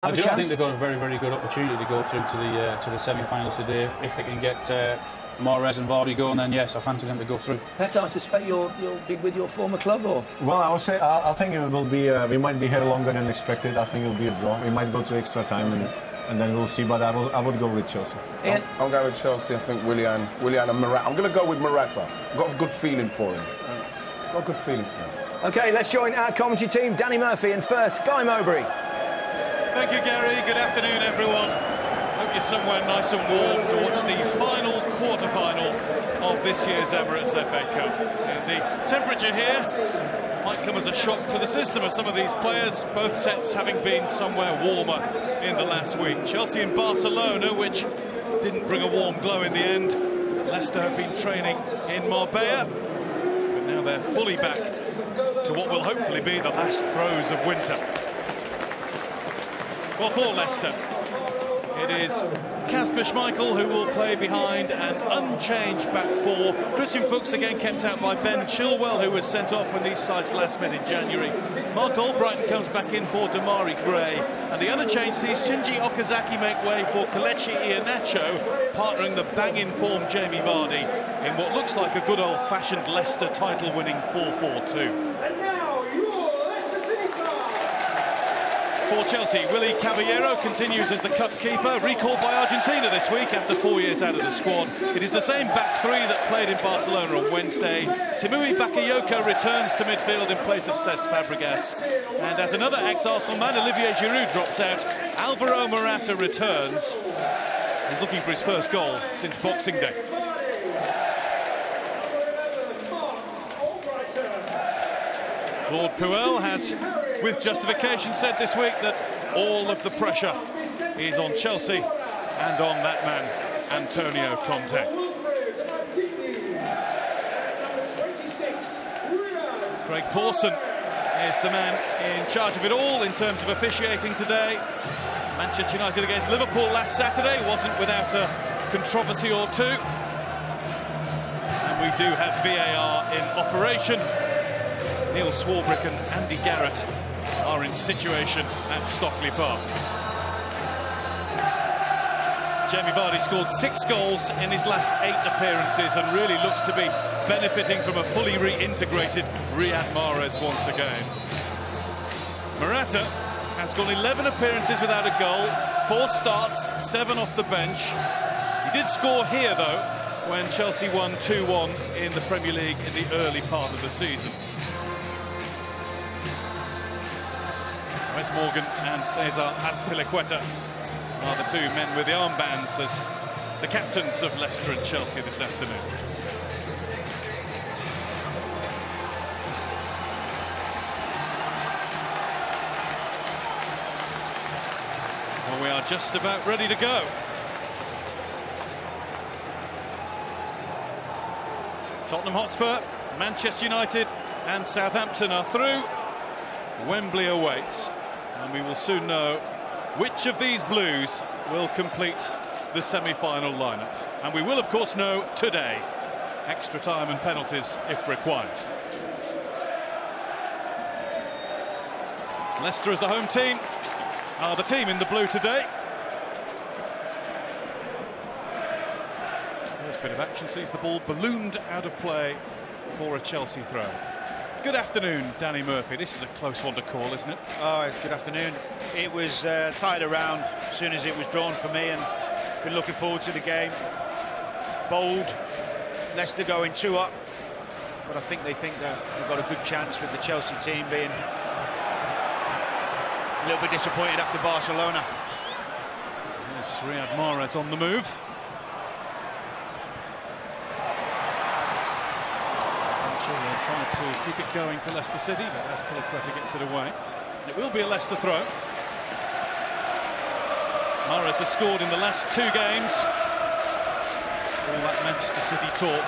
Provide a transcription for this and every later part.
I think they've got a very, very good opportunity to go through to the semi-finals today. If they can get Mahrez and Vardy going, then yes, I fancy them to go through. Petter, I suspect you'll be with your former club, or? Well, I would say I think it will be. We might be here longer than expected. I think it will be a draw. We might go to extra time, and then we'll see. But I would go with Chelsea. I'll go with Chelsea. I think Willian and Morata. I'm going to go with Morata. I've got a good feeling for him. Got a good feeling for him. OK, let's join our commentary team. Danny Murphy in first. Guy Mowbray. Thank you, Gary. Good afternoon, everyone. Hope you're somewhere nice and warm to watch the final quarter-final of this year's Emirates FA Cup. The temperature here might come as a shock to the system of some of these players, both sets having been somewhere warmer in the last week. Chelsea and Barcelona, which didn't bring a warm glow in the end. Leicester have been training in Marbella, but now they're fully back to what will hopefully be the last throes of winter. Well, for Leicester, it is Kasper Schmeichel who will play behind an unchanged back four. Christian Fuchs again kept out by Ben Chilwell, who was sent off when these sides last met in January. Mark Albrighton comes back in for Damari Gray. And the other change sees Shinji Okazaki make way for Kelechi Iheanacho, partnering the bang-in form Jamie Vardy in what looks like a good old-fashioned Leicester title-winning 4-4-2. For Chelsea, Willy Caballero continues as the cup keeper, recalled by Argentina this week after 4 years out of the squad. It is the same back three that played in Barcelona on Wednesday. Timothy Bakayoko returns to midfield in place of Cesc Fabregas. And as another ex-Arsenal man, Olivier Giroud drops out, Alvaro Morata returns. He's looking for his first goal since Boxing Day. Claude Puel has, with justification, said this week that all of the pressure is on Chelsea and on that man, Antonio Conte. Craig Pawson is the man in charge of it all in terms of officiating today. Manchester United against Liverpool last Saturday wasn't without a controversy or two. And we do have VAR in operation. Neil Swarbrick and Andy Garrett are in situation at Stockley Park. Jamie Vardy scored 6 goals in his last 8 appearances and really looks to be benefiting from a fully reintegrated Riyad Mahrez once again. Morata has gone 11 appearances without a goal, 4 starts, 7 off the bench. He did score here, though, when Chelsea won 2-1 in the Premier League in the early part of the season. Wes Morgan and Cesar Azpilicueta are the two men with the armbands as the captains of Leicester and Chelsea this afternoon. Well, we are just about ready to go. Tottenham Hotspur, Manchester United and Southampton are through. Wembley awaits. And we will soon know which of these Blues will complete the semi-final lineup. And we will, of course, know today. Extra time and penalties if required. Leicester as the home team are the team in the blue today. First bit of action sees the ball ballooned out of play for a Chelsea throw. Good afternoon, Danny Murphy. This is a close one to call, isn't it? Oh, good afternoon. It was tied around as soon as it was drawn for me, and been looking forward to the game. Bold, Leicester going 2 up, but I think they think that we've got a good chance with the Chelsea team being a little bit disappointed after Barcelona. There's Riyad Mahrez on the move. Trying to keep it going for Leicester City, but Azpilicueta gets it away. It will be a Leicester throw. Mahrez has scored in the last 2 games. All that Manchester City talk,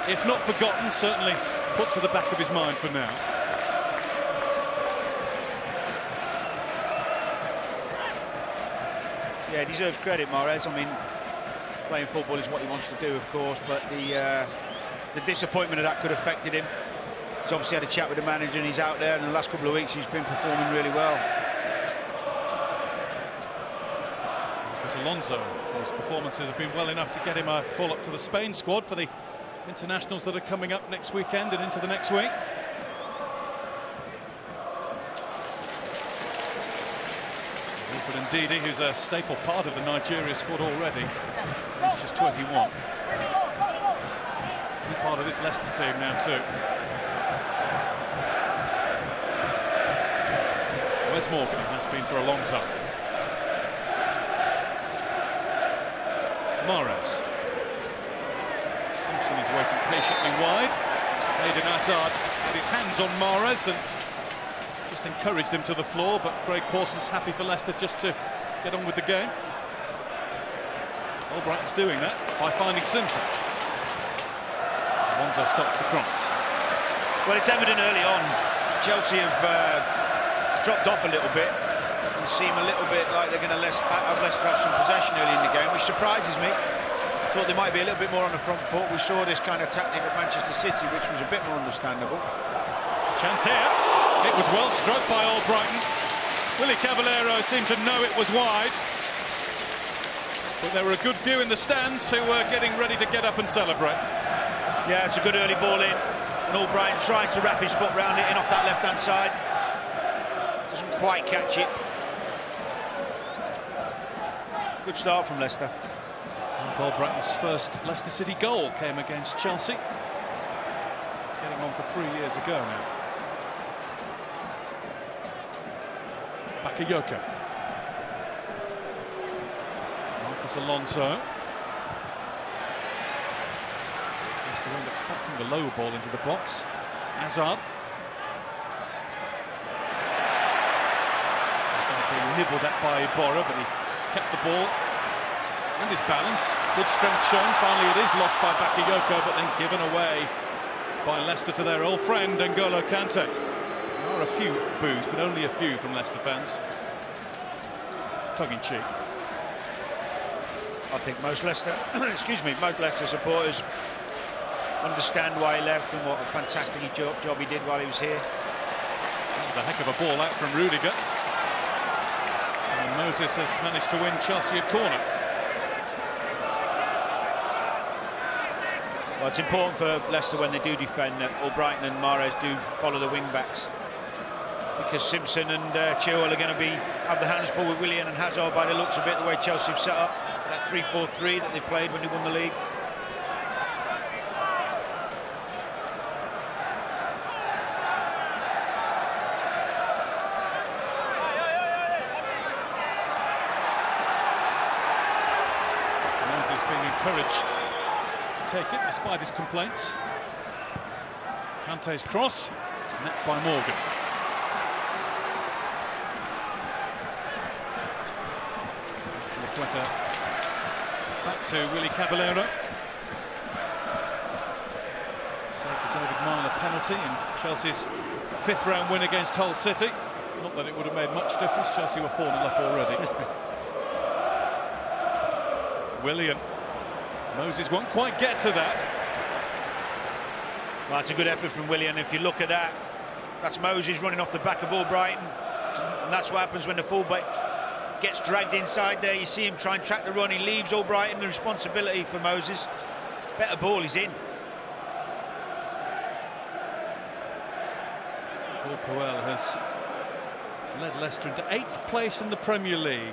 if not forgotten, certainly put to the back of his mind for now. Yeah, he deserves credit, Mahrez. I mean, playing football is what he wants to do, of course, but the disappointment of that could have affected him. He's obviously had a chat with the manager and he's out there, and the last couple of weeks he's been performing really well. Marcos Alonso. His performances have been well enough to get him a call up to the Spain squad for the internationals that are coming up next weekend and into the next week. Wilfred Ndidi, who's a staple part of the Nigeria squad already, he's just 21. Key part of this Leicester team now too. Wes Morgan has been for a long time. Mahrez. Simpson is waiting patiently wide. Eden Hazard had his hands on Mahrez and just encouraged him to the floor, but Greg Pawson's happy for Leicester just to get on with the game. Albrighton's doing that by finding Simpson. Alonso stops the cross. Well, it's evident early on Chelsea have dropped off a little bit and seem a little bit like they're going to have some possession early in the game, which surprises me. I thought they might be a little bit more on the front foot. We saw this kind of tactic at Manchester City, which was a bit more understandable. Chance here. It was well struck by Albrighton. Willy Caballero seemed to know it was wide, but there were a good few in the stands who were getting ready to get up and celebrate. Yeah, it's a good early ball in, and Albrighton tried to wrap his foot round it in off that left-hand side. Doesn't quite catch it. Good start from Leicester. Albrighton's first Leicester City goal came against Chelsea. Getting on for 3 years ago now. Bakayoko. Marcos Alonso. Leicester weren't expecting the low ball into the box. Hazard. Being nibbled at by Iborra, but he kept the ball and his balance. Good strength shown. Finally it is lost by Bakayoko, but then given away by Leicester to their old friend N'Golo Kante. There are a few boos, but only a few from Leicester fans. Tongue-in-cheek. I think most Leicester, most Leicester supporters understand why he left and what a fantastic job he did while he was here. That was a heck of a ball out from Rudiger. And Moses has managed to win Chelsea a corner. Well, it's important for Leicester when they do defend that Albrighton and Mahrez do follow the wing-backs, because Simpson and Chilwell are going to have the hands full with Willian and Hazard by the looks of it, the way Chelsea have set up that 3-4-3 that they played when they won the league. Moses being encouraged to take it despite his complaints. Kante's cross, met by Morgan. Back to Willy Caballero. Saved the David Marler penalty in Chelsea's 5th round win against Hull City. Not that it would have made much difference, Chelsea were 4-0 up already. Willian. Moses won't quite get to that. Well, it's a good effort from Willian. If you look at that, that's Moses running off the back of Albrighton, and that's what happens when the fullback gets dragged inside there. You see him try and track the run. He leaves Albrighton the responsibility for Moses. Better ball, he's in. Paul Puel has led Leicester into 8th place in the Premier League.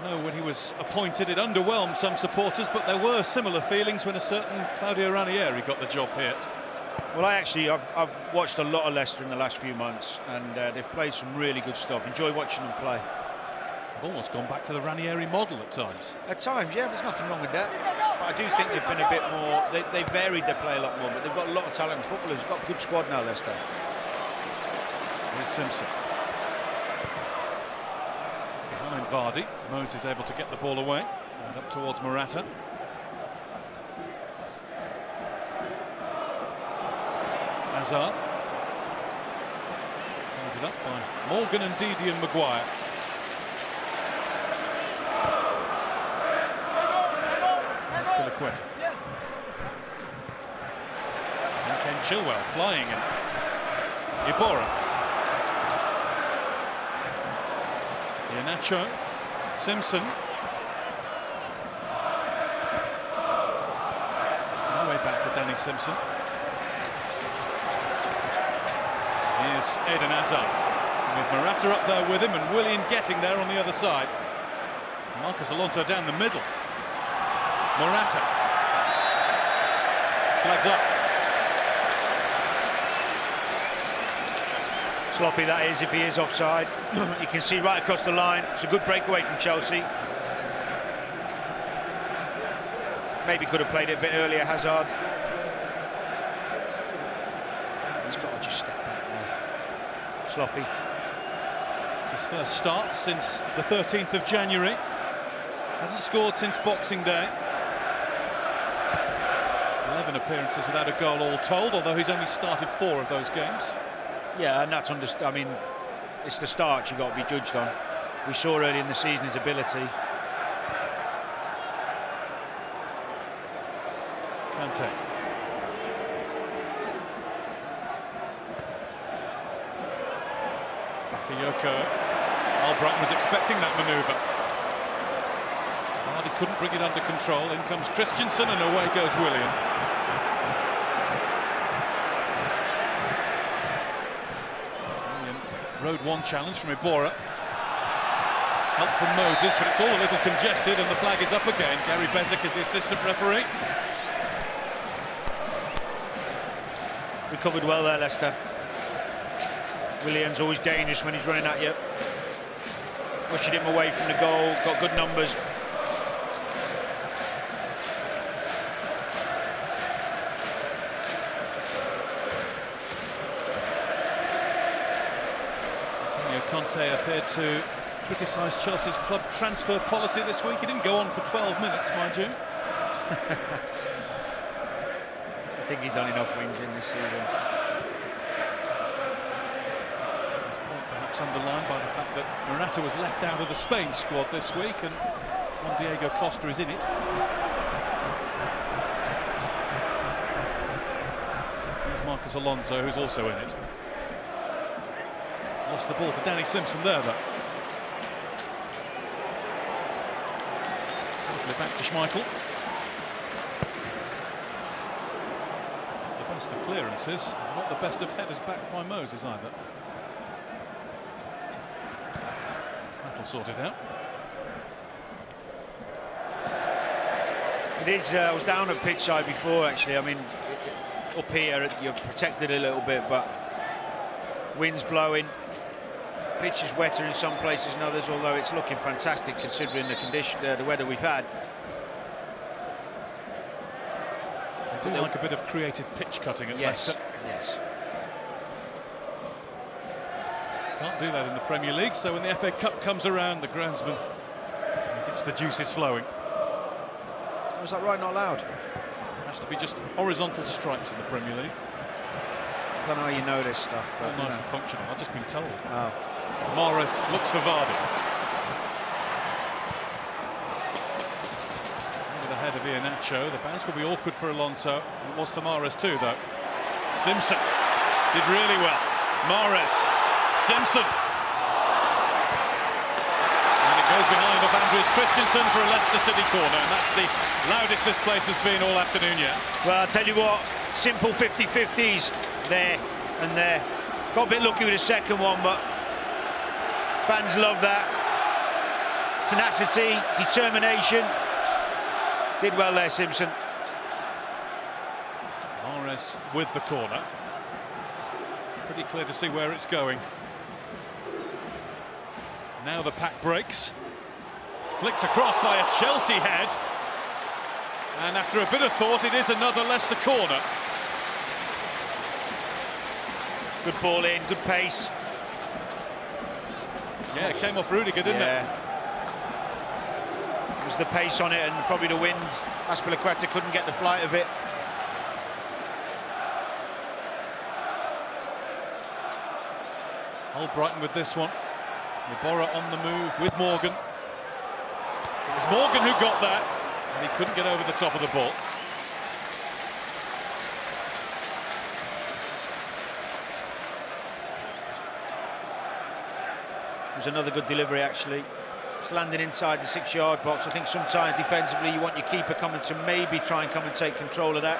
I know when he was appointed it underwhelmed some supporters, but there were similar feelings when a certain Claudio Ranieri got the job here. Well, I've watched a lot of Leicester in the last few months, and they've played some really good stuff. Enjoy watching them play. They've almost gone back to the Ranieri model at times. At times, yeah, there's nothing wrong with that. But I do think they've been a bit more, they varied their play a lot more, but they've got a lot of talented footballers. They've got a good squad now, Leicester. Here's Simpson. Behind Vardy. Moses able to get the ball away. And up towards Morata. Hazard. Tied it up by Morgan and Ndidi and Maguire. That's Piliqueta. And came Chilwell flying in. Iborra. Iheanacho. Simpson. Simpson. Here's Eden Hazard, with Morata up there with him and Willian getting there on the other side. Marcos Alonso down the middle. Morata. Flags up. Sloppy that is if he is offside. You can see right across the line. It's a good breakaway from Chelsea. Maybe could have played it a bit earlier, Hazard. He's got to just step back there. Sloppy. It's his first start since the 13th of January. Hasn't scored since Boxing Day. 11 appearances without a goal all told, although he's only started 4 of those games. Yeah, and that's I mean, it's the start you've got to be judged on. We saw early in the season his ability. Kante. Bakayoko. Albrighton was expecting that manoeuvre. Vardy couldn't bring it under control. In comes Christensen and away goes Willian. Rode one challenge from Ibora. Help from Moses, but it's all a little congested and the flag is up again. Gary Bezic is the assistant referee. Recovered well there, Leicester. Willian's always dangerous when he's running at you. Pushed him away from the goal, got good numbers. Conte appeared to criticise Chelsea's club transfer policy this week. He didn't go on for 12 minutes, mind you. I think he's done enough wins in this season. This point perhaps underlined by the fact that Morata was left out of the Spain squad this week and Juan Diego Costa is in it. There's Marcos Alonso, who's also in it. Lost the ball to Danny Simpson there, though. Safely back to Schmeichel. The best of clearances, not the best of headers back by Moses either. That'll sort it out. It is, I was down at pitch side before, actually. I mean, up here, you're protected a little bit, but wind's blowing. Pitch is wetter in some places than others, although it's looking fantastic considering the condition, the weather we've had. I do like a bit of creative pitch cutting at Leicester. Yes. Can't do that in the Premier League, so when the FA Cup comes around, the groundsman gets the juices flowing. Was that right, not allowed? It has to be just horizontal stripes in the Premier League. I don't know how you know this stuff, but all nice and functional. I've just been told. Oh. Mahrez looks for Vardy. Over the head of Iheanacho. The bounce will be awkward for Alonso. It was for Mahrez too, though. Simpson did really well. Mahrez, Simpson. And it goes behind of Andreas Christensen for a Leicester City corner, and that's the loudest this place has been all afternoon yet. Well, I'll tell you what, simple 50-50s there and there. Got a bit lucky with the second one, but fans love that. Tenacity, determination. Did well there, Simpson. Mahrez with the corner. Pretty clear to see where it's going. Now the pack breaks. Flicked across by a Chelsea head. And after a bit of thought, it is another Leicester corner. Good ball in, good pace. Yeah, it came off Rudiger, didn't it? It was the pace on it and probably the wind. Azpilicueta couldn't get the flight of it. Albrighton with this one. Ibora on the move with Morgan. It was Morgan who got that, and he couldn't get over the top of the ball. It was another good delivery, actually. It's landing inside the 6-yard box. I think sometimes defensively you want your keeper coming to maybe try and come and take control of that.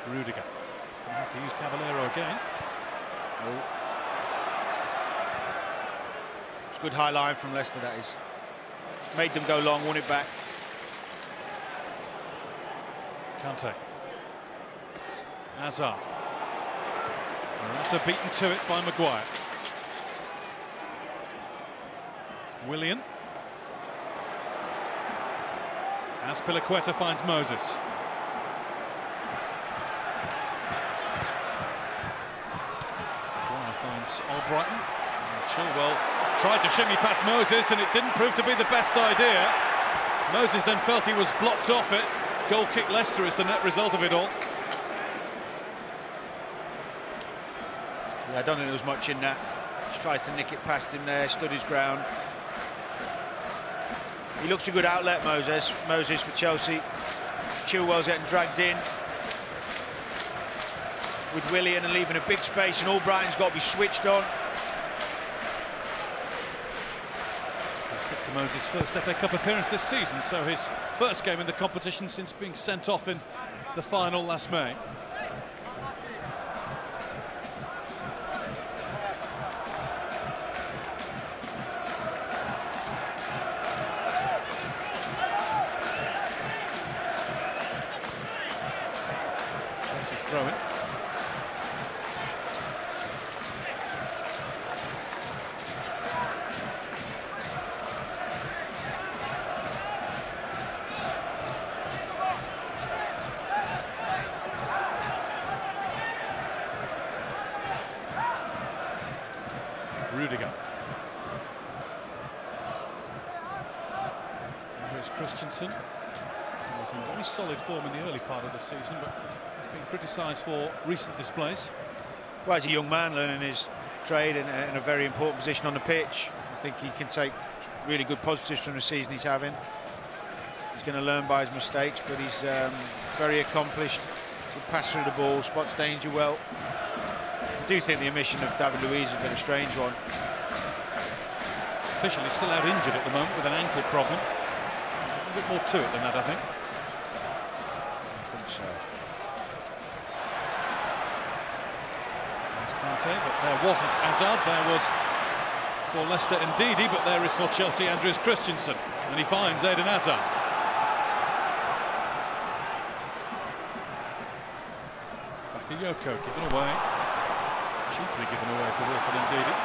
Rudiger. He's going to have to use Caballero again. Oh. It's a good high line from Leicester, that is. Made them go long, won it back. Kante. Hazard. They're also beaten to it by Maguire. Willian. Azpilicueta finds Moses. Maguire finds Albrighton. Chilwell tried to shimmy past Moses and it didn't prove to be the best idea. Moses then felt he was blocked off it. Goal kick Leicester is the net result of it all. Yeah, I don't think there was much in that. Just tries to nick it past him there, stood his ground. He looks a good outlet, Moses. Moses for Chelsea. Chilwell's getting dragged in with Willian and leaving a big space, and Albrighton's got to be switched on. This is Victor Moses' first FA Cup appearance this season, so his first game in the competition since being sent off in the final last May. Chelsea's throw-in. Rudiger. Andreas Christensen was in very solid form in the early part of the season, but he's been criticised for recent displays. Well, he's a young man learning his trade in a very important position on the pitch. I think he can take really good positives from the season he's having. He's going to learn by his mistakes, but he's very accomplished. Good pass through the ball, spots danger well. I do think the omission of David Luiz has been a strange one. Officially still out injured at the moment with an ankle problem. There's a little bit more to it than that, I think. I think so. There's Kante, but there wasn't Hazard. There was for Leicester Ndidi, but there is for Chelsea Andreas Christensen. And he finds Eden Hazard. Bakayoko given away. Cheaply given away to Wilfred Ndidi.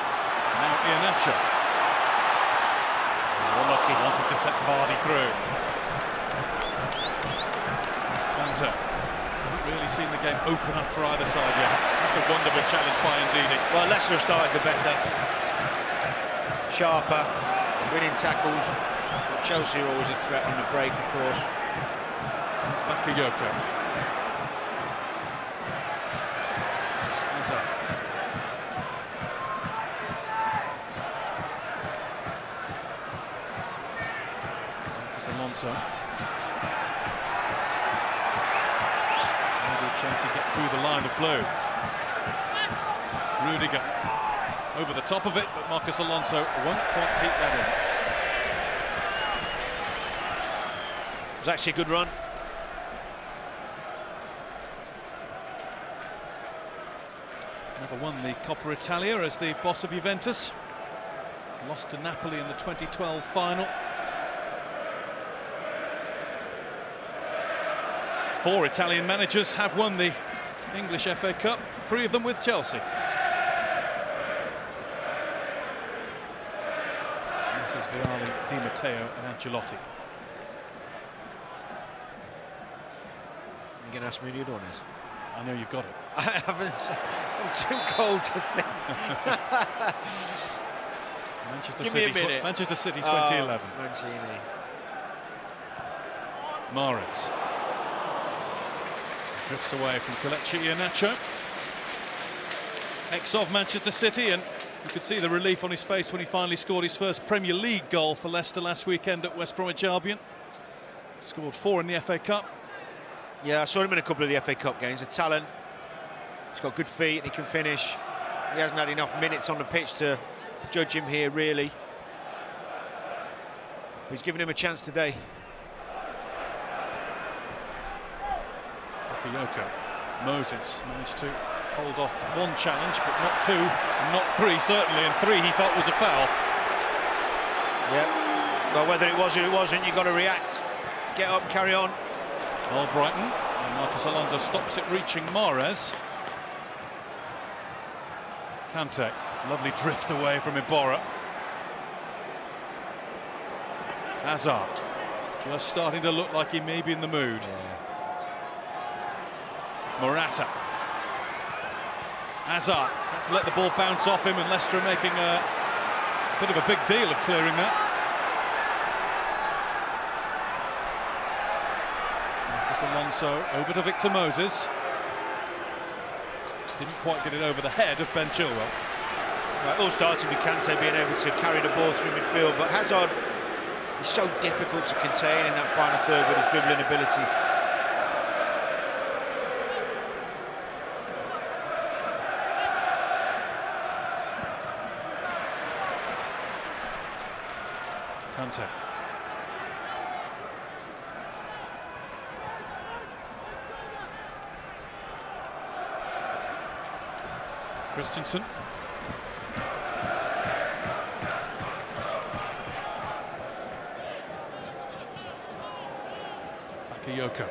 Now Iheanacho. Oh, lucky, wanted to set Vardy through. Kante. Haven't really seen the game open up for either side yet. That's a wonderful challenge by Ndidi. Well, Leicester have started the better. Sharper, winning tackles. But Chelsea are always a threat on the break, of course. It's Bakayoko. Hazard. Alonso. How did Chelsea get through the line of blue? Rudiger over the top of it, but Marcus Alonso won't quite keep that in. It was actually a good run. Never won the Coppa Italia as the boss of Juventus. Lost to Napoli in the 2012 final. 4 Italian managers have won the English FA Cup, 3 of them with Chelsea. This is Vialli, Di Matteo and Ancelotti. You're going to ask me who done is? I know you've got it. I haven't. I'm too cold to think. Give me a minute. Manchester City 2011. Mancini. Mahrez. Drifts away from Kelechi Iheanacho. Ex of Manchester City, and you could see the relief on his face when he finally scored his first Premier League goal for Leicester last weekend at West Bromwich Albion. Scored 4 in the FA Cup. Yeah, I saw him in a couple of the FA Cup games. A talent. He's got good feet and he can finish. He hasn't had enough minutes on the pitch to judge him here, really. But he's given him a chance today. Bakayoko. Moses managed to hold off one challenge, but not two, and not three, certainly, and three he felt was a foul. Yeah, well, whether it was or it wasn't, you've got to react. Get up, carry on. Brighton, and Marcos Alonso stops it reaching Mahrez. Kante, lovely drift away from Iborra. Hazard, just starting to look like he may be in the mood. Yeah. Morata. Hazard had to let the ball bounce off him, and Leicester making a bit of a big deal of clearing that. Marcos Alonso over to Victor Moses. Didn't quite get it over the head of Ben Chilwell. Right, all started with Kante being able to carry the ball through midfield, but Hazard is so difficult to contain in that final third with his dribbling ability. Kante. Christensen. Bakayoko.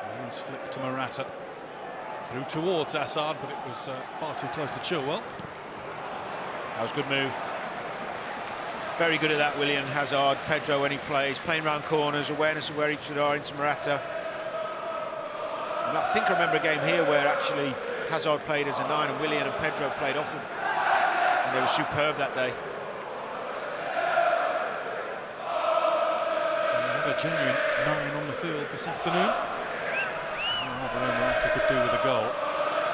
Ryan's flick to Morata. Through towards Assad, but it was far too close to Chilwell. That was a good move. Very good at that, Willian. Hazard, Pedro when he plays, playing round corners, awareness of where each other are into Morata. And I think I remember a game here where actually Hazard played as a 9 and Willian and Pedro played off him. And they were superb that day. A genuine 9 on the field this afternoon. Whatever Morata could do with a goal.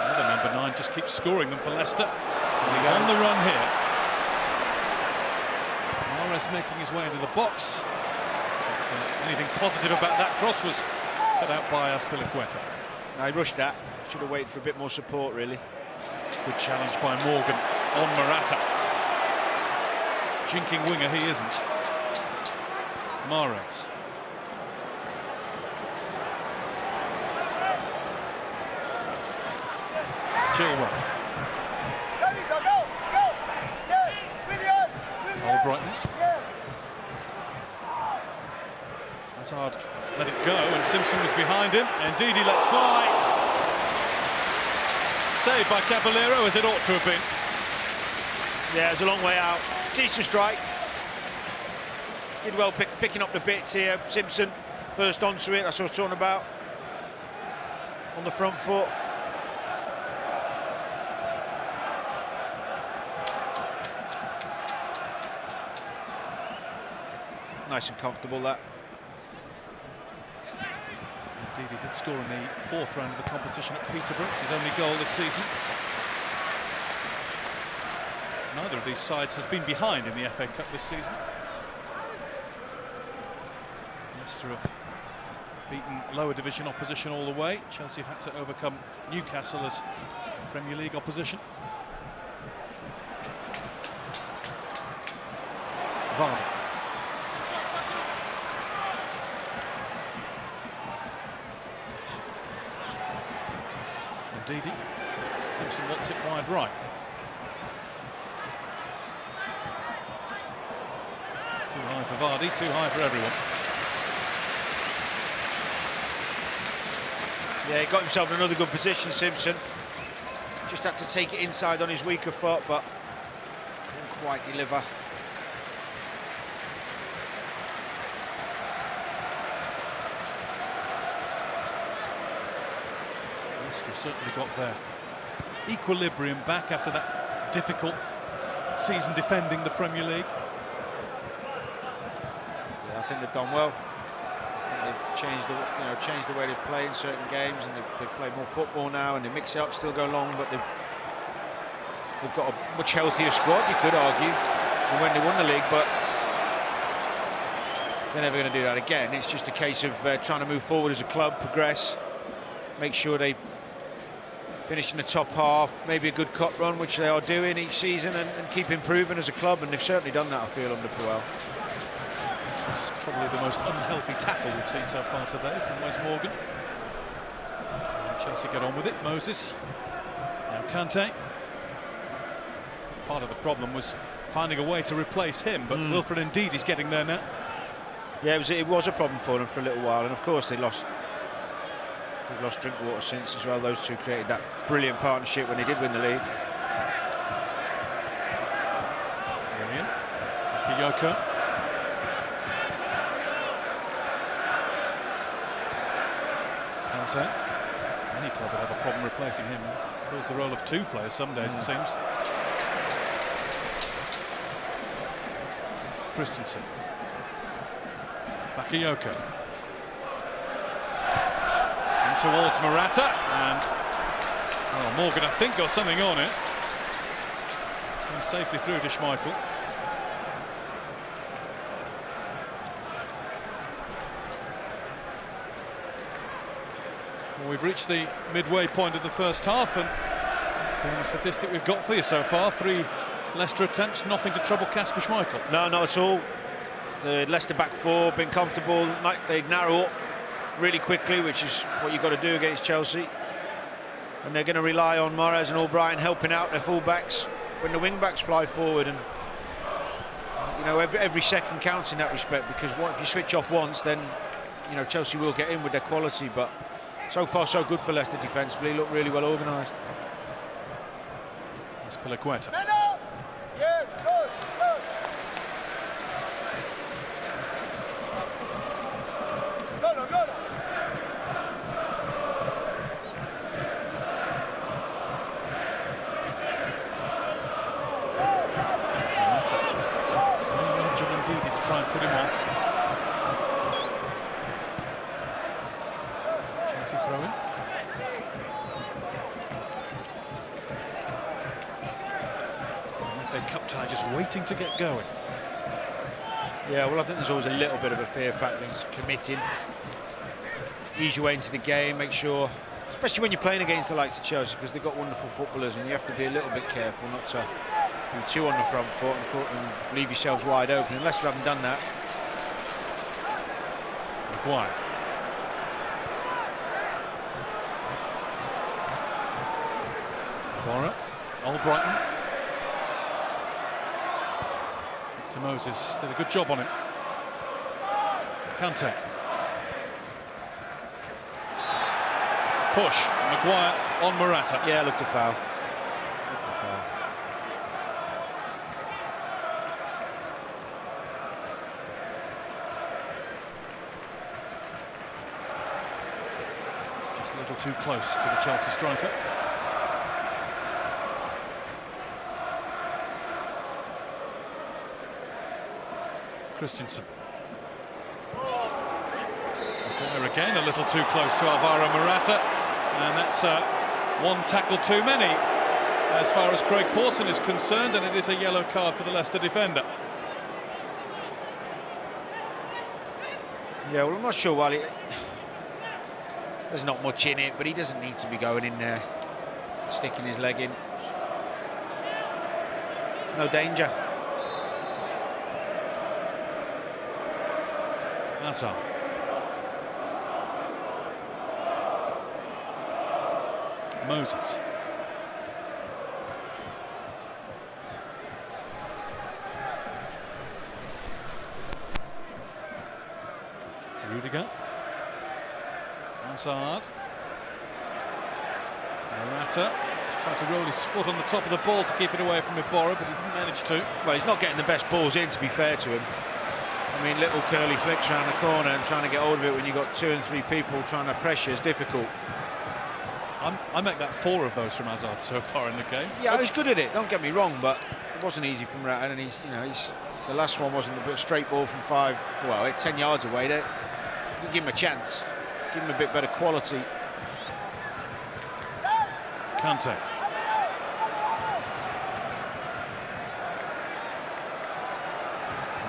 Another number 9 just keeps scoring them for Leicester. And he's on the run here. Mahrez making his way into the box. But, anything positive about that cross was cut out by Azpilicueta. I rushed that. Should have waited for a bit more support, really. Good challenge by Morgan on Morata. Jinking winger he isn't. Mahrez. Chilwell. Brighton. Hazard let it go, and Simpson was behind him. Indeed, he lets fly. Saved by Caballero, as it ought to have been. Yeah, it's a long way out. Decent strike. Did well picking up the bits here. Simpson first onto it. That's what I was talking about. On the front foot. Nice and comfortable, that. Indeed, he did score in the 4th round of the competition at Peterborough. It's his only goal this season. Neither of these sides has been behind in the FA Cup this season. Leicester have beaten lower division opposition all the way. Chelsea have had to overcome Newcastle as Premier League opposition. Vardy. Ndidi. Simpson wants it wide right. Too high for Vardy, too high for everyone. Yeah, he got himself in another good position, Simpson. Just had to take it inside on his weaker foot, but couldn't quite deliver. Certainly got their equilibrium back after that difficult season defending the Premier League. Yeah, I think they've done well. I think they've changed the way they play in certain games, and they play more football now, and they mix it up, still go long, but they've got a much healthier squad, you could argue, than when they won the league, but they're never going to do that again. It's just a case of trying to move forward as a club, progress, make sure they finish in the top half, maybe a good cup run, which they are doing each season, and keep improving as a club, and they've certainly done that, I feel, under Puel. It's probably the most unhealthy tackle we've seen so far today from Wes Morgan. Chelsea get on with it. Moses. Now Kante. Part of the problem was finding a way to replace him, but Wilfred indeed is getting there now. Yeah, it was a problem for them for a little while, and of course they've lost Drinkwater since as well. Those two created that brilliant partnership when they did win the league. Brilliant. Bakayoko. Kante. Any club would have a problem replacing him. Fills the role of two players some days, it seems. Christensen. Bakayoko. In towards Morata, and Morgan, I think, got something on it. It's gone safely through to Schmeichel. Well, we've reached the midway point of the first half, and that's the only statistic we've got for you so far. 3 Leicester attempts, nothing to trouble Kasper Schmeichel. No, not at all. The Leicester back four been comfortable. They narrow up really quickly, which is what you've got to do against Chelsea. And they're going to rely on Mahrez and O'Brien helping out their full-backs when the wing-backs fly forward. And you know, every second counts in that respect, because if you switch off once, then you know Chelsea will get in with their quality. But so far, so good for Leicester defensively. Look really well organised. That's Pilaqueta. Yes, good, good. Go. Indeed, to try and put him off. Chelsea throw-in. FA Cup tie just waiting to get going. Yeah, well, I think there's always a little bit of a fear factor in committing. Ease your way into the game, make sure, especially when you're playing against the likes of Chelsea, because they've got wonderful footballers, and you have to be a little bit careful not to be too on the front foot and leave yourselves wide open. And Leicester haven't done that. Maguire. Bora. Albrighton. To Moses, did a good job on it. Kante. Push. Maguire on Morata. Yeah, looked a foul. Just a little too close to the Chelsea striker. Christensen. Maguire again, a little too close to Alvaro Morata, and that's one tackle too many as far as Craig Pawson is concerned, and it is a yellow card for the Leicester defender. Yeah, well, I'm not sure why there's not much in it, but he doesn't need to be going in there, sticking his leg in. No danger. Hazard. Moses. Rudiger. Hazard. Morata. He's trying to roll his foot on the top of the ball to keep it away from Iborra, but he didn't manage to. Well, he's not getting the best balls in, to be fair to him. I mean, little curly flicks around the corner and trying to get hold of it when you've got 2 and 3 people trying to pressure is difficult. I make that 4 of those from Hazard so far in the game. Yeah, he's good at it, don't get me wrong, but it wasn't easy from Morata, and the last one wasn't a bit straight ball from 10 yards away. There, give him a chance, give him a bit better quality. Kante.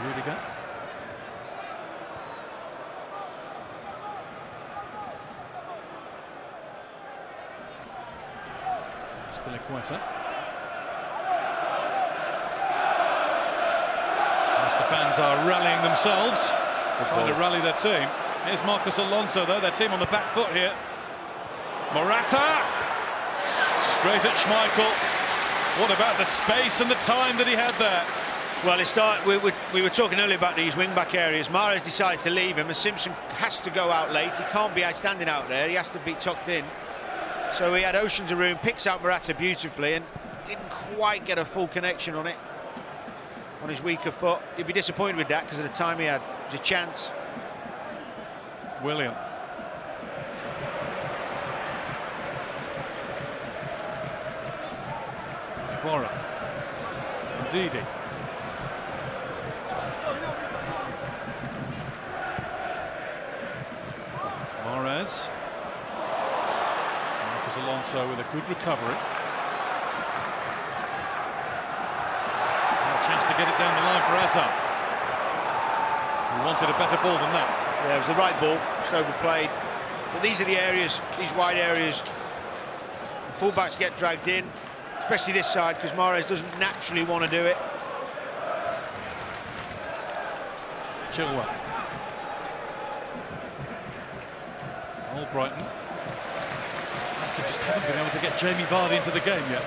Rudiger. That's Pilaqueta. Leicester fans are rallying themselves, trying to rally their team. Here's Marcos Alonso, though, their team on the back foot here. Morata! Straight at Schmeichel. What about the space and the time that he had there? Well, we were talking earlier about these wing-back areas. Mahrez decides to leave him, and Simpson has to go out late. He can't be standing out there. He has to be tucked in. So he had oceans of room, picks out Morata beautifully, and didn't quite get a full connection on it, on his weaker foot. He'd be disappointed with that because of the time he had. It was a chance. William. Bora. Ndidi. Mahrez. Marcus Alonso with a good recovery. A chance to get it down the line for Hazard. He wanted a better ball than that. Yeah, it was the right ball, just overplayed. But these are the areas, these wide areas, the fullbacks get dragged in, especially this side, because Mahrez doesn't naturally want to do it. Chilwell. Brighton. Leicester just haven't been able to get Jamie Vardy into the game yet.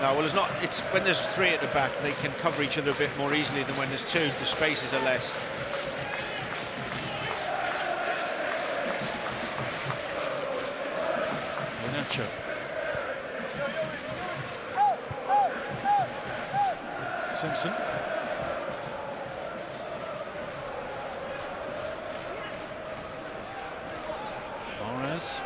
No, well, it's when there's three at the back, they can cover each other a bit more easily than when there's two. The spaces are less. Nacho. Simpson. Mahrez.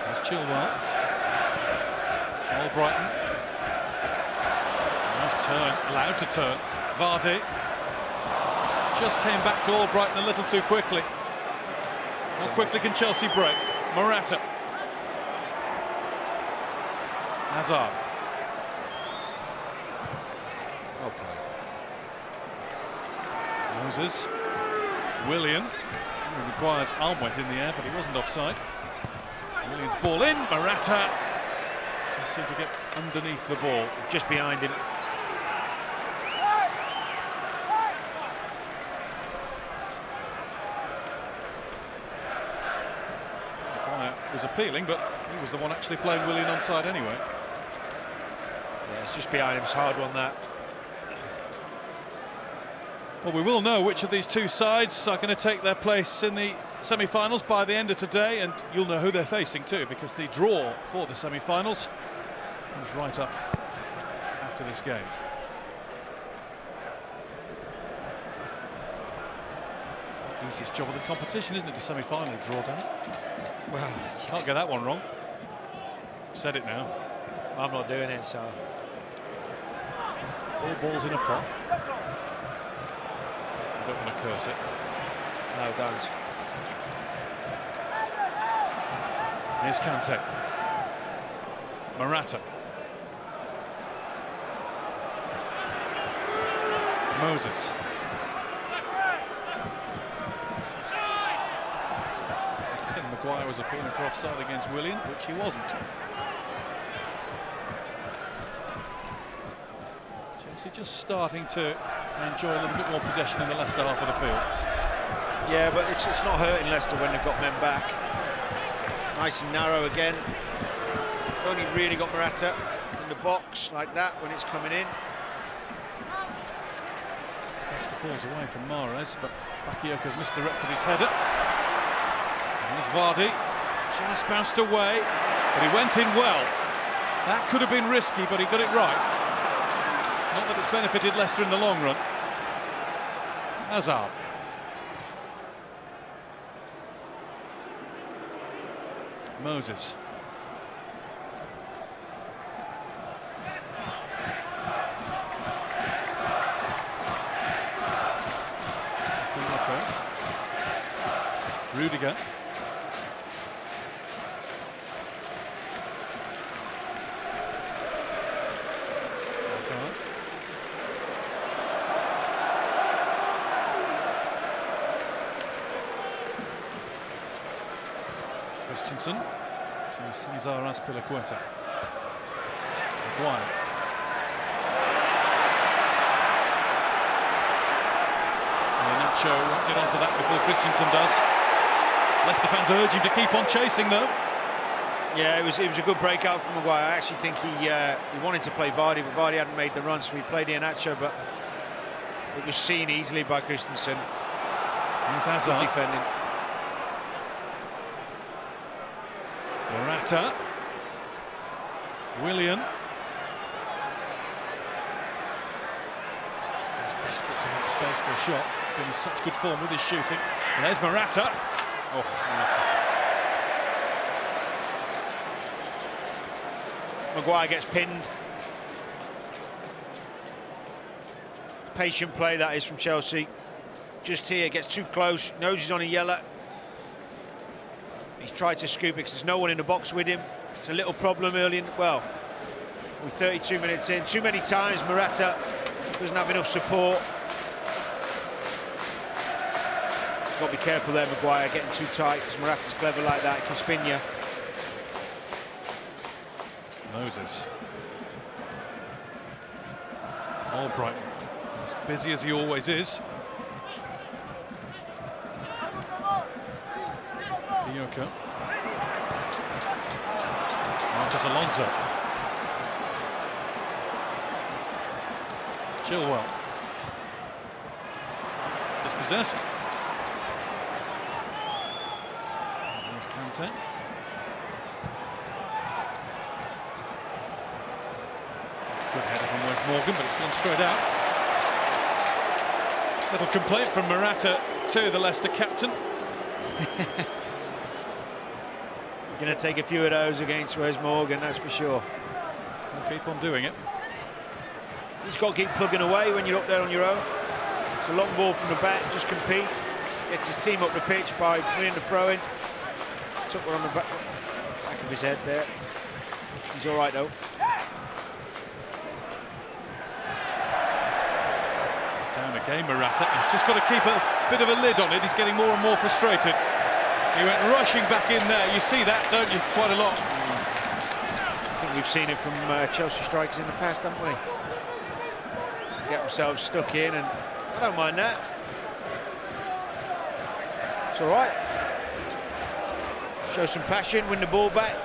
There's Chilwell. Brighton. Nice turn, allowed to turn. Vardy. Just came back to Albrighton a little too quickly. How quickly can Chelsea break? Morata. Hazard. Moses. Willian. He requires arm went in the air, but he wasn't offside. Willian's ball in. Morata just seemed to get underneath the ball. Just behind him. Was appealing, but he was the one actually playing Willian onside anyway. Yeah, it's just behind him. It's a hard one, that. Well, we will know which of these two sides are going to take their place in the semi-finals by the end of today, and you'll know who they're facing too, because the draw for the semi-finals comes right up after this game. Easiest job of the competition, isn't it, the semi-final draw down? Well, can't get that one wrong. Said it now. I'm not doing it, so. 4 balls in a pot. I don't want to curse it. No, don't. Here's Kante. Morata. Moses. Maguire was appealing for offside against Willian, which he wasn't. Chelsea just starting to enjoy a little bit more possession in the Leicester half of the field. Yeah, but it's not hurting Leicester when they've got men back. Nice and narrow again. Only really got Morata in the box like that when it's coming in. Leicester falls away from Mahrez, but Bakayoko's misdirected his header. There's Vardy, just bounced away, but he went in well. That could have been risky, but he got it right. Not that it's benefited Leicester in the long run. Hazard. Moses. Rudiger. Christensen to Cesar Azpilicueta. Maguire. Nacho won't get onto that before Christensen does. Leicester fans urge him to keep on chasing, though. Yeah, it was a good breakout from Maguire. I actually think he wanted to play Vardy, but Vardy hadn't made the run, so he played Iheanacho, but it was seen easily by Christensen. Here's Hazard. Defending. Morata. Willian. Seems desperate to make space for a shot. Been in such good form with his shooting. And there's Morata. Oh, Maguire gets pinned. Patient play that is from Chelsea. Just here, gets too close, knows he's on a yellow. He's tried to scoop it because there's no one in the box with him. It's a little problem early in, well, with 32 minutes in. Too many times Morata doesn't have enough support. Got to be careful there, Maguire, getting too tight, because Morata's clever like that, he can spin you. Moses. Albright, as busy as he always is. Diogo. Marcos Alonso. Chilwell. Dispossessed. There's Kante. Good header from Wes Morgan, but it's gone straight out. Little complaint from Morata to the Leicester captain. Going to take a few of those against Wes Morgan, that's for sure. We'll keep on doing it. He's got to keep plugging away when you're up there on your own. It's a long ball from the back, just compete. Gets his team up the pitch by winning the throw-in. Took one on the back of his head there. He's all right though. Down again, Morata. He's just got to keep a bit of a lid on it. He's getting more and more frustrated. He went rushing back in there. You see that, don't you? Quite a lot. I think we've seen it from Chelsea strikers in the past, haven't we? Get themselves stuck in, and I don't mind that. It's all right. Show some passion, win the ball back.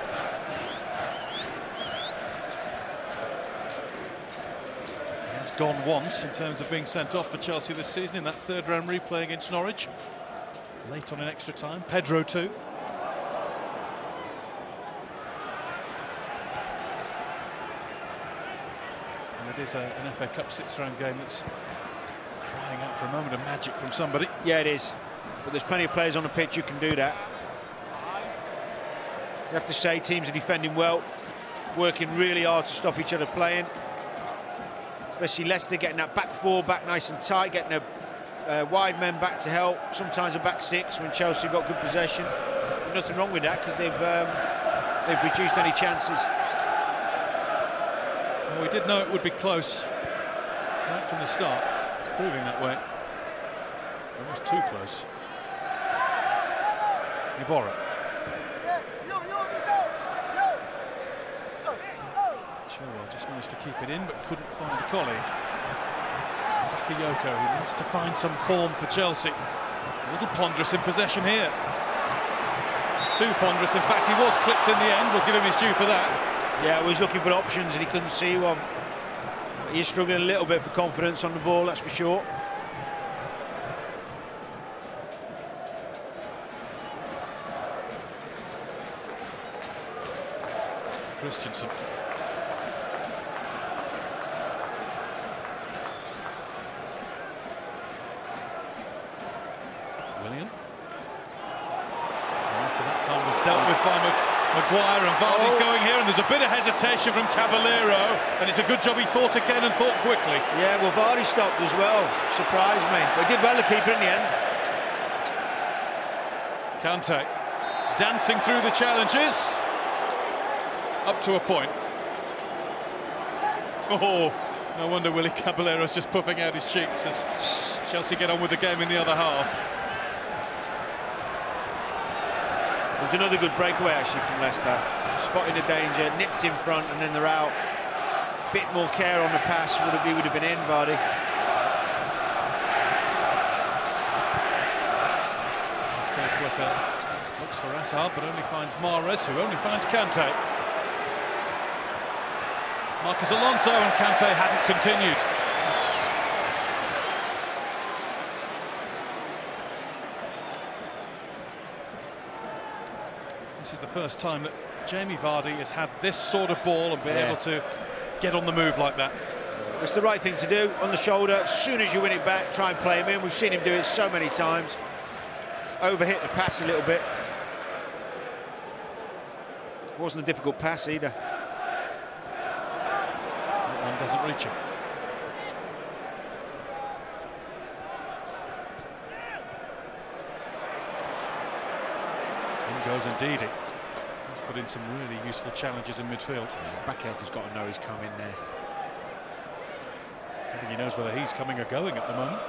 He's gone once in terms of being sent off for Chelsea this season in that third round replay against Norwich. Late on in extra time. Pedro too. And it is an FA Cup sixth round game that's crying out for a moment of magic from somebody. Yeah, it is. But there's plenty of players on the pitch who can do that. You have to say teams are defending well, working really hard to stop each other playing. Especially Leicester getting that back four back nice and tight, getting a wide men back to help. Sometimes a back six when Chelsea got good possession. There's nothing wrong with that because they've reduced any chances. Well, we did know it would be close right from the start. It's proving that way. Almost too close. Iborra. Chilwell just managed to keep it in, but couldn't find a colleague. Bakayoko, who needs to find some form for Chelsea. A little ponderous in possession here. Too ponderous, in fact, he was clipped in the end. We'll give him his due for that. Yeah, he was looking for options and he couldn't see one. But he's struggling a little bit for confidence on the ball, that's for sure. Christensen. Willian. To that time was dealt with by Maguire, and Vardy's going here, and there's a bit of hesitation from Caballero, and it's a good job he thought again and thought quickly. Yeah, well, Vardy stopped as well. Surprised me. But he did well, the keeper, in the end. Kante dancing through the challenges. Up to a point. Oh, no wonder Willy Caballero's just puffing out his cheeks as Chelsea get on with the game in the other half. It was another good breakaway actually from Leicester. Spotting the danger, nipped in front, and then they're out. Bit more care on the pass, he would have been in, Vardy. looks for Hazard, but only finds Mahrez, who only finds Kante. Marcus Alonso, and Kante hadn't continued. This is the first time that Jamie Vardy has had this sort of ball and been able to get on the move like that. It's the right thing to do, on the shoulder. As soon as you win it back, try and play him in. We've seen him do it so many times. Overhit the pass a little bit. It wasn't a difficult pass either. That one doesn't reach him. In goes Ndidi. He's put in some really useful challenges in midfield. Bakayoko has got to know he's come in there. I think he knows whether he's coming or going at the moment.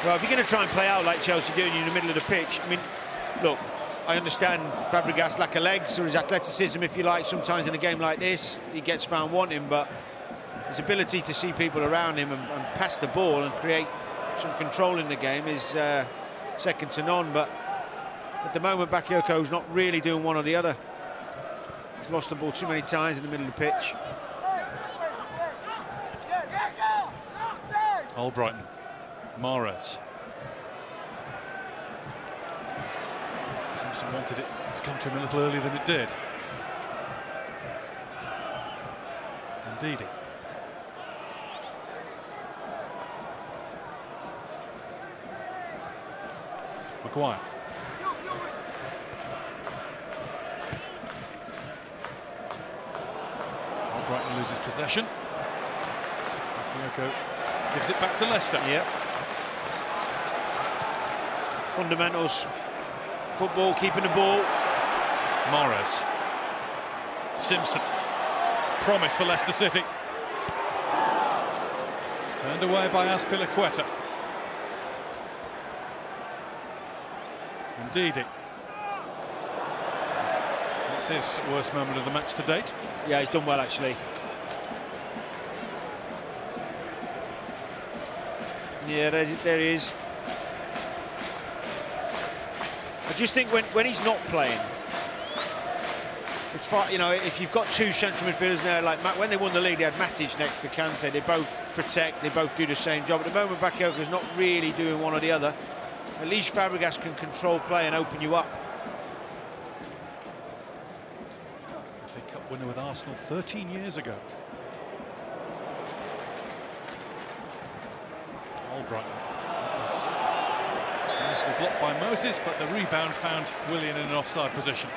Well, if you're going to try and play out like Chelsea do in the middle of the pitch, I mean, look, I understand Fabregas' lack of legs or his athleticism, if you like. Sometimes in a game like this, he gets found wanting, but his ability to see people around him and pass the ball and create some control in the game is second to none. But at the moment, Bakayoko's not really doing one or the other. He's lost the ball too many times in the middle of the pitch. Albrighton. Mahrez. Simpson wanted it to come to him a little earlier than it did. Ndidi. Maguire. Albrighton loses possession. Bakayoko gives it back to Leicester. Yep. Fundamentals. Football, keeping the ball. Mahrez. Simpson. Promise for Leicester City. Turned away by Azpilicueta. Ndidi. That's his worst moment of the match to date. Yeah, he's done well, actually. Yeah, there he is. I just think when he's not playing, it's far, you know, if you've got two central midfielders there, like when they won the league, they had Matic next to Kante. They both protect, they both do the same job. At the moment, Bakayoko's not really doing one or the other. At least Fabregas can control play and open you up. FA Cup winner with Arsenal 13 years ago. Albrighton. That was nicely blocked by Moses, but the rebound found Willian in an offside position.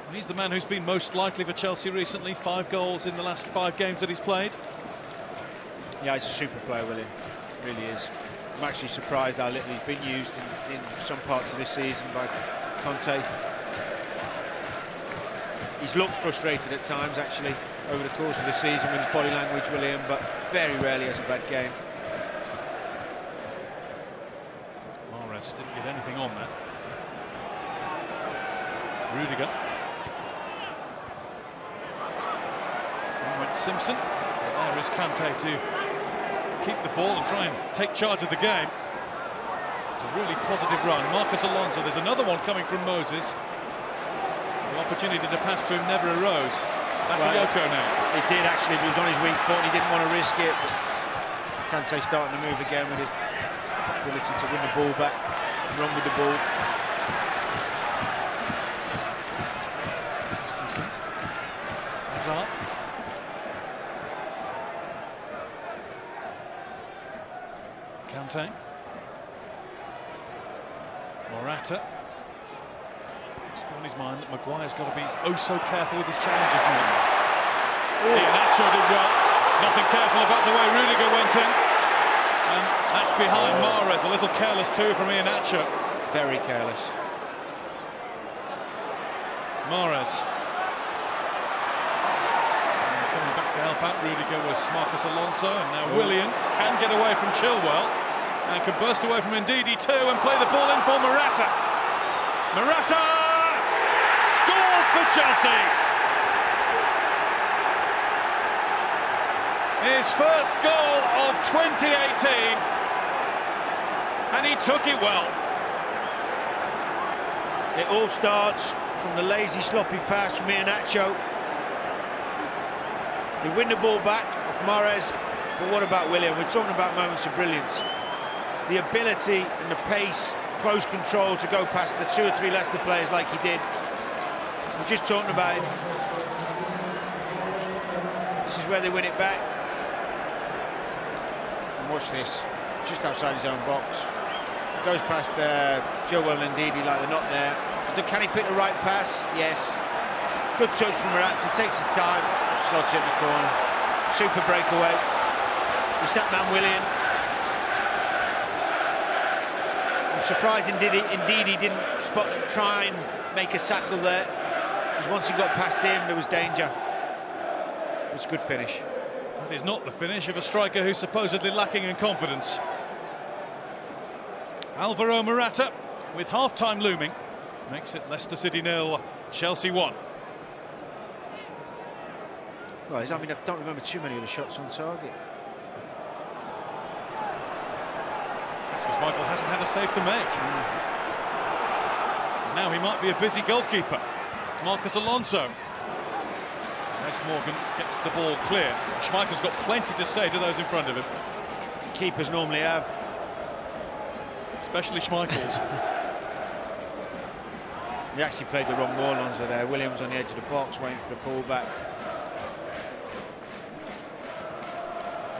And he's the man who's been most likely for Chelsea recently. 5 goals in the last 5 games that he's played. Yeah, he's a super player, Willian. Really is. I'm actually surprised how little he's been used in some parts of this season by Conte. He's looked frustrated at times, actually, over the course of the season with his body language, Willian, but very rarely has a bad game. Mahrez didn't get anything on that. Rudiger. In went Simpson. There is Kante to keep the ball and try and take charge of the game. It's a really positive run. Marcus Alonso, there's another one coming from Moses. The opportunity to pass to him never arose. Bakayoko now. It did actually, but he was on his weak foot and he didn't want to risk it. Kante starting to move again with his ability to win the ball back and run with the ball. Hazard. Kante. Morata. Must be on his mind that Maguire's got to be oh so careful with his challenges now. Iheanacho did well. Nothing careful about the way Rudiger went in. And that's behind Mahrez. A little careless too from Iheanacho. Very careless. Mahrez. Coming back to help out Rudiger was Marcus Alonso, and now Willian can get away from Chilwell and can burst away from Ndidi too and play the ball in for Morata. Morata scores for Chelsea. His first goal of 2018, and he took it well. It all starts from the lazy, sloppy pass from Iheanacho. They win the ball back off Mahrez, but what about Willian? We're talking about moments of brilliance. The ability and the pace, close control to go past the 2 or 3 Leicester players like he did. We're just talking about it. This is where they win it back. And watch this, just outside his own box. Goes past Joel and Ndidi like they're not there. Can he pick the right pass? Yes. Good touch from Morata, takes his time, slots it in the corner. Super breakaway. It's that man Willian. I'm surprised indeed he didn't try and make a tackle there, because once he got past him there was danger. It was a good finish. That is not the finish of a striker who's supposedly lacking in confidence. Alvaro Morata, with half-time looming, makes it Leicester City 0, Chelsea 1. Well, I mean, I don't remember too many of the shots on target. That's because Michael hasn't had a save to make. Now he might be a busy goalkeeper. It's Marcus Alonso. Wes Morgan gets the ball clear. Schmeichel's got plenty to say to those in front of him. Keepers normally have. Especially Schmeichel's. He actually played the wrong ball, Alonso there. Williams on the edge of the box waiting for the pullback.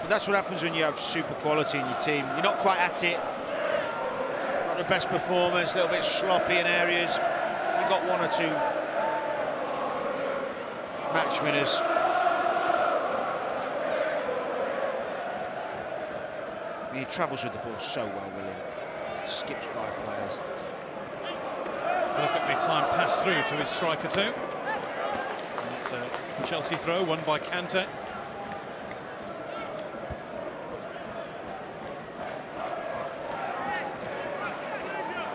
But that's what happens when you have super quality in your team. You're not quite at it. Not the best performance, a little bit sloppy in areas. You've got 1 or 2 match winners. And he travels with the ball so well, William. Skips by players. Perfectly timed pass through to his striker too. And it's a Chelsea throw won by Kante.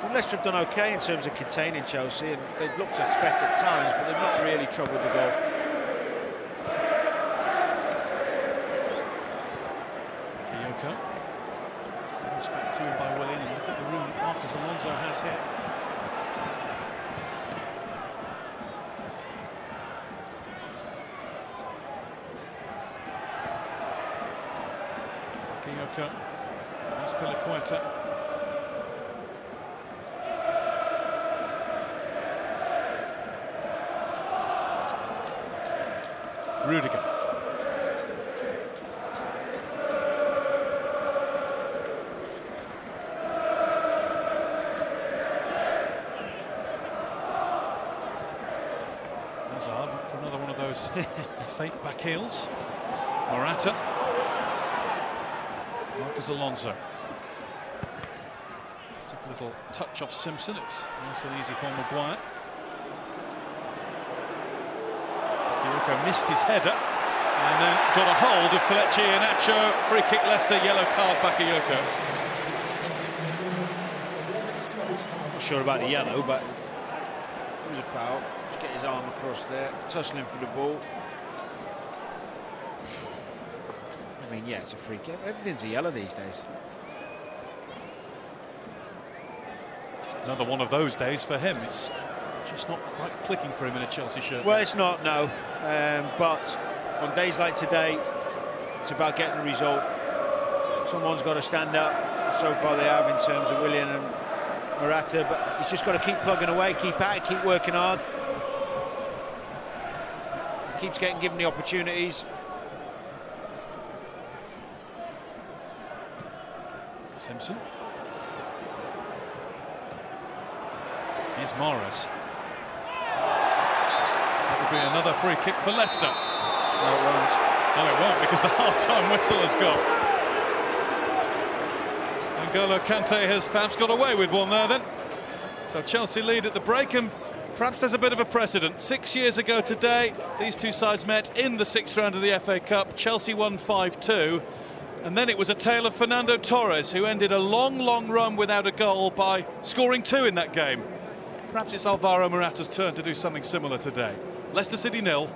Well, Leicester have done okay in terms of containing Chelsea, and they've looked a threat at times, but they've not really troubled the goal. Back to him by Willian, and look at the room that Marcus Alonso has here. Bakayoko, Azpilicueta. Rudiger. For another one of those faint back heels. Morata. Marcus Alonso. Took a little touch off Simpson. It's nice and easy for Maguire. Bakayoko missed his header and then got a hold of Kelechi Iheanacho. Free kick Leicester, yellow card Bakayoko. Not sure about the yellow, but it was a foul. Get his arm across there, tussling for the ball. I mean, yeah, it's a free kick. Everything's a yellow these days. Another one of those days for him. It's just not quite clicking for him in a Chelsea shirt. Well, it's not, no. But on days like today, it's about getting the result. Someone's got to stand up. So far they have in terms of Willian and Morata, but he's just got to keep plugging away, keep at it, keep working hard. Keeps getting given the opportunities. Simpson. Here's Mahrez. That'll be another free kick for Leicester. No, it won't. No, it won't, because the half-time whistle has gone. N'Golo Kante has perhaps got away with one there then. So Chelsea lead at the break, and perhaps there's a bit of a precedent. 6 years ago today, these two sides met in the 6th round of the FA Cup. Chelsea won 5-2. And then it was a tale of Fernando Torres, who ended a long, long run without a goal by scoring 2 in that game. Perhaps it's Alvaro Morata's turn to do something similar today. Leicester City 0,